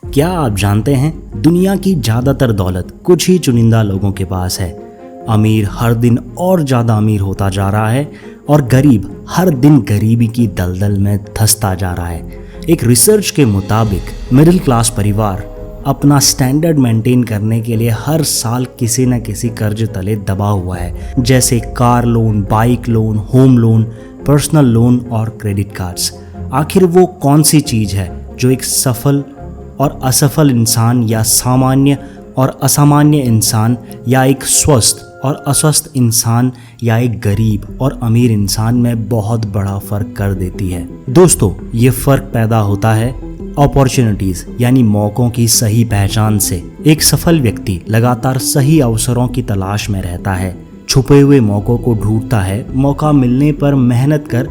क्या आप जानते हैं दुनिया की ज्यादातर दौलत कुछ ही चुनिंदा लोगों के पास है। अमीर हर दिन और ज्यादा अमीर होता जा रहा है और गरीब हर दिन गरीबी की दलदल में धंसता जा रहा है। एक रिसर्च के मुताबिक मिडिल क्लास परिवार अपना स्टैंडर्ड मेंटेन करने के लिए हर साल किसी न किसी कर्ज तले दबा हुआ है, जैसे car loan, bike loan, home loan, personal loan और क्रेडिट कार्ड्स। आखिर वो कौन सी चीज़ है जो एक सफल और असफल इंसान या सामान्य और असामान्य इंसान या एक स्वस्थ और अस्वस्थ इंसान या एक गरीब और अमीर इंसान में बहुत बड़ा फर्क कर देती है। दोस्तों, ये फर्क पैदा होता है अपॉर्चुनिटीज यानी मौकों की सही पहचान से। एक सफल व्यक्ति लगातार सही अवसरों की तलाश में रहता है, छुपे हुए मौकों को ढूंढता है, मौका मिलने पर मेहनत कर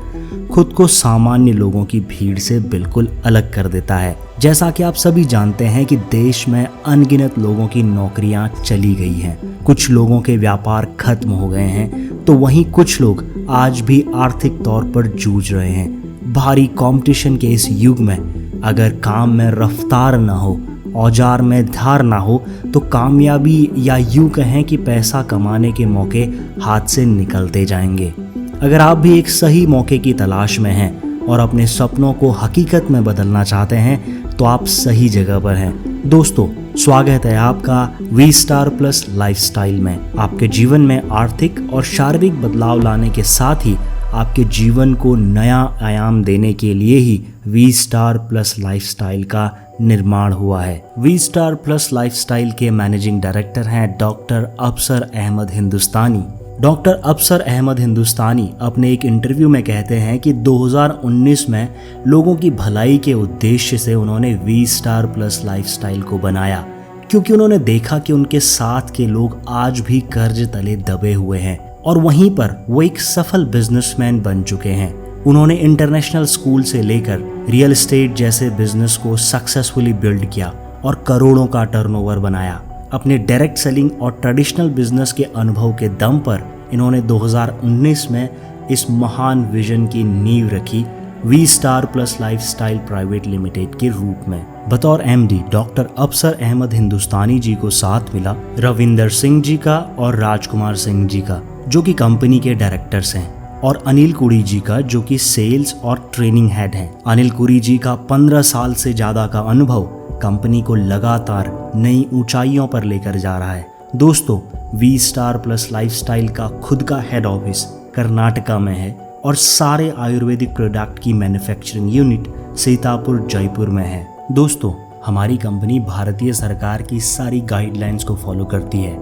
खुद को सामान्य लोगों की भीड़ से बिल्कुल अलग कर देता है। जैसा कि आप सभी जानते हैं कि देश में अनगिनत लोगों की नौकरियां चली गई हैं, कुछ लोगों के व्यापार खत्म हो गए हैं, तो वहीं कुछ लोग आज भी आर्थिक तौर पर जूझ रहे हैं। भारी कंपटीशन के इस युग में अगर काम में रफ्तार न हो, औजार में धार ना हो, तो कामयाबी या यूं कहें कि पैसा कमाने के मौके हाथ से निकलते जाएंगे। अगर आप भी एक सही मौके की तलाश में हैं और अपने सपनों को हकीकत में बदलना चाहते हैं तो आप सही जगह पर हैं। दोस्तों, स्वागत है आपका वी स्टार प्लस लाइफस्टाइल में। आपके जीवन में आर्थिक और शारीरिक बदलाव लाने के साथ ही आपके जीवन को नया आयाम देने के लिए ही वी स्टार प्लस लाइफस्टाइल का निर्माण हुआ है। वी स्टार प्लस लाइफस्टाइल के मैनेजिंग डायरेक्टर हैं डॉक्टर अफसर अहमद हिंदुस्तानी। डॉक्टर अफसर अहमद हिंदुस्तानी अपने एक इंटरव्यू में कहते हैं कि 2019 में लोगों की भलाई के उद्देश्य से उन्होंने वी स्टार प्लस लाइफस्टाइल को बनाया, क्योंकि उन्होंने देखा कि उनके साथ के लोग आज भी कर्ज तले दबे हुए हैं और वहीं पर वो एक सफल बिजनेसमैन बन चुके हैं। उन्होंने इंटरनेशनल स्कूल से लेकर रियल एस्टेट जैसे बिजनेस को सक्सेसफुली बिल्ड किया और करोड़ों का टर्नओवर बनाया। अपने डायरेक्ट सेलिंग और ट्रेडिशनल बिजनेस के अनुभव के दम पर इन्होंने 2019 में इस महान विजन की नींव रखी V Star Plus Lifestyle private limited के रूप में। बतौर एमडी डॉक्टर अफसर अहमद हिंदुस्तानी जी को साथ मिला रविंदर सिंह जी का और राजकुमार सिंह जी का, जो कि कंपनी के डायरेक्टर्स हैं, और अनिल कुड़ी जी का, जो कि सेल्स और ट्रेनिंग हेड हैं। अनिल कुड़ी जी का 15 साल से ज्यादा का अनुभव कंपनी को लगातार नई ऊंचाइयों पर लेकर जा रहा है। दोस्तों, वी स्टार प्लस लाइफस्टाइल का खुद का हेड ऑफिस कर्नाटका में है और सारे आयुर्वेदिक प्रोडक्ट की मैन्युफैक्चरिंग यूनिट सीतापुर जयपुर में है। दोस्तों, हमारी कंपनी भारतीय सरकार की सारी गाइडलाइंस को फॉलो करती है।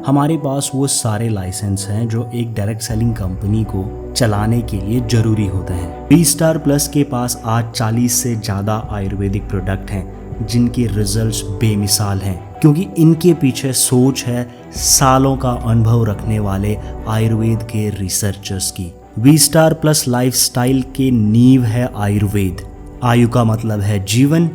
हमारे पास वो सारे लाइसेंस हैं जो एक डायरेक्ट सेलिंग कंपनी को चलाने के लिए जरूरी होते हैं। वी स्टार प्लस के पास आज 40 से ज़्यादा आयुर्वेदिक प्रोडक्ट हैं जिनके रिजल्ट्स बेमिसाल हैं, क्योंकि इनके पीछे सोच है सालों का अनुभव रखने वाले आयुर्वेद के रिसर्चर्स की। वी स्टार प्लस लाइफस्टाइल के नींव है आयुर्वेद। आयु का मतलब है जीवन,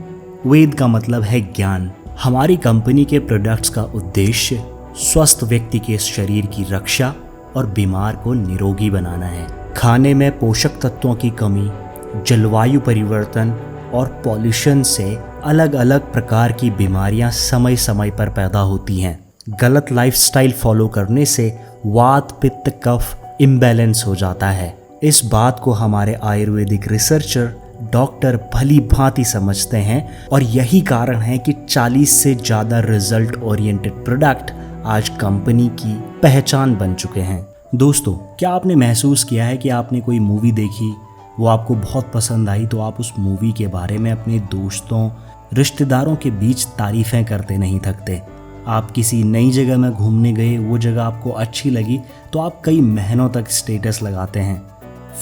वेद का मतलब है ज्ञान। हमारी कंपनी के प्रोडक्ट्स का उद्देश्य स्वस्थ व्यक्ति के शरीर की रक्षा और बीमार को निरोगी बनाना है। खाने में पोषक तत्वों की कमी, जलवायु परिवर्तन और पॉल्यूशन से अलग अलग प्रकार की बीमारियां समय समय पर पैदा होती हैं। गलत लाइफस्टाइल फॉलो करने से वात, पित्त, कफ इम्बैलेंस हो जाता है। इस बात को हमारे आयुर्वेदिक रिसर्चर डॉक्टर भली भांति समझते हैं और यही कारण है कि 40 से ज़्यादा रिजल्ट ओरिएंटेड प्रोडक्ट आज कंपनी की पहचान बन चुके हैं। दोस्तों, क्या आपने महसूस किया है कि आपने कोई मूवी देखी, वो आपको बहुत पसंद आई, तो आप उस मूवी के बारे में अपने दोस्तों, रिश्तेदारों के बीच तारीफ़ें करते नहीं थकते। आप किसी नई जगह में घूमने गए, वो जगह आपको अच्छी लगी तो आप कई महीनों तक स्टेटस लगाते हैं,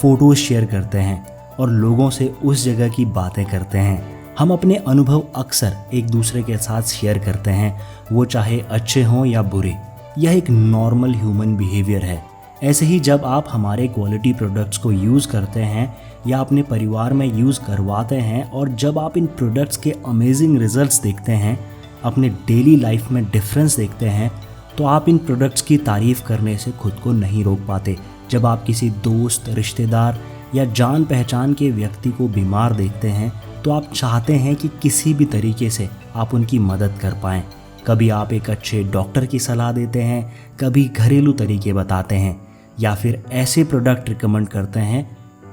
फ़ोटोज़ शेयर करते हैं और लोगों से उस जगह की बातें करते हैं। हम अपने अनुभव अक्सर एक दूसरे के साथ शेयर करते हैं, वो चाहे अच्छे हों या बुरे। यह एक नॉर्मल ह्यूमन बिहेवियर है। ऐसे ही जब आप हमारे क्वालिटी प्रोडक्ट्स को यूज़ करते हैं या अपने परिवार में यूज़ करवाते हैं और जब आप इन प्रोडक्ट्स के अमेजिंग रिजल्ट्स देखते हैं, अपने डेली लाइफ में डिफरेंस देखते हैं, तो आप इन प्रोडक्ट्स की तारीफ़ करने से खुद को नहीं रोक पाते। जब आप किसी दोस्त, रिश्तेदार या जान पहचान के व्यक्ति को बीमार देखते हैं तो आप चाहते हैं कि किसी भी तरीके से आप उनकी मदद कर पाएँ। कभी आप एक अच्छे डॉक्टर की सलाह देते हैं, कभी घरेलू तरीके बताते हैं, या फिर ऐसे प्रोडक्ट रिकमेंड करते हैं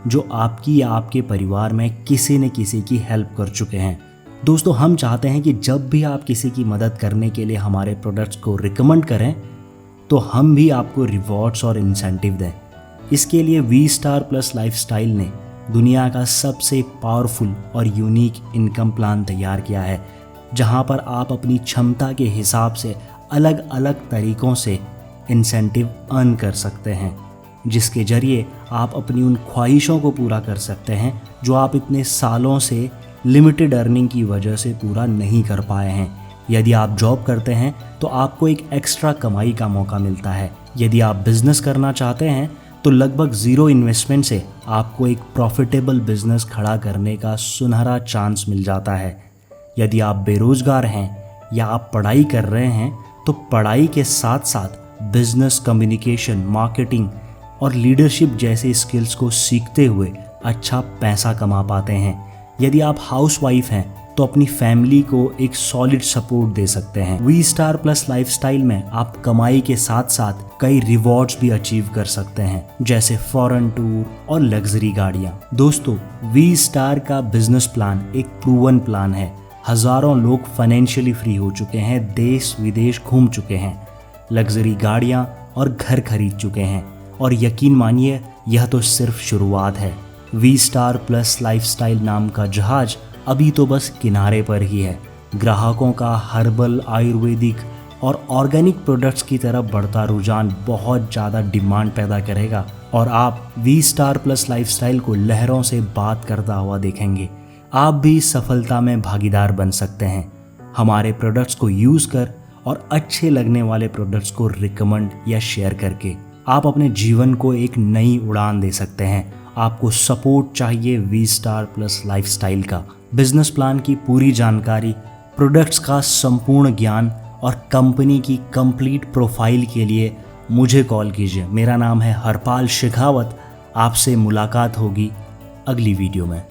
जो आपकी या आपके परिवार में किसी न किसी की हेल्प कर चुके हैं। दोस्तों, हम चाहते हैं कि जब भी आप किसी की मदद करने के लिए हमारे प्रोडक्ट्स को रिकमेंड करें तो हम भी आपको रिवॉर्ड्स और इंसेंटिव दें। इसके लिए V-Star+ लाइफस्टाइल ने दुनिया का सबसे पावरफुल और यूनिक इनकम प्लान तैयार किया है, जहां पर आप अपनी क्षमता के हिसाब से अलग अलग तरीक़ों से इंसेंटिव अर्न कर सकते हैं, जिसके ज़रिए आप अपनी उन ख्वाहिशों को पूरा कर सकते हैं जो आप इतने सालों से लिमिटेड अर्निंग की वजह से पूरा नहीं कर पाए हैं। यदि आप जॉब करते हैं तो आपको एक एक्स्ट्रा कमाई का मौका मिलता है। यदि आप बिज़नेस करना चाहते हैं तो लगभग ज़ीरो इन्वेस्टमेंट से आपको एक प्रॉफिटेबल बिज़नेस खड़ा करने का सुनहरा चांस मिल जाता है। यदि आप बेरोज़गार हैं या आप पढ़ाई कर रहे हैं तो पढ़ाई के साथ साथ बिज़नेस, कम्युनिकेशन, मार्केटिंग और लीडरशिप जैसे स्किल्स को सीखते हुए अच्छा पैसा कमा पाते हैं। यदि आप हाउसवाइफ हैं तो अपनी फैमिली को एक सॉलिड सपोर्ट दे सकते हैं। V-Star+ लाइफस्टाइल में आप कमाई के साथ साथ कई रिवॉर्ड्स भी अचीव कर सकते हैं, जैसे फॉरेन टूर और लग्जरी गाड़ियां। दोस्तों, V-Star का बिजनेस प्लान एक प्रूवन प्लान है। हजारों लोग फाइनेंशियली फ्री हो चुके हैं, देश विदेश घूम चुके हैं, लग्जरी गाड़ियां और घर खरीद चुके हैं, और यकीन मानिए यह तो सिर्फ शुरुआत है। V-Star+ लाइफस्टाइल नाम का जहाज अभी तो बस किनारे पर ही है। ग्राहकों का हर्बल, आयुर्वेदिक और ऑर्गेनिक प्रोडक्ट्स की तरफ बढ़ता रुझान बहुत ज़्यादा डिमांड पैदा करेगा और आप V-Star+ लाइफस्टाइल को लहरों से बात करता हुआ देखेंगे। आप भी सफलता में भागीदार बन सकते हैं हमारे प्रोडक्ट्स को यूज़ कर और अच्छे लगने वाले प्रोडक्ट्स को रिकमेंड या शेयर करके। आप अपने जीवन को एक नई उड़ान दे सकते हैं। आपको सपोर्ट चाहिए V-Star+ लाइफस्टाइल का। बिजनेस प्लान की पूरी जानकारी, प्रोडक्ट्स का संपूर्ण ज्ञान और कंपनी की कंप्लीट प्रोफाइल के लिए मुझे कॉल कीजिए। मेरा नाम है हरपाल शेखावत। आपसे मुलाकात होगी अगली वीडियो में।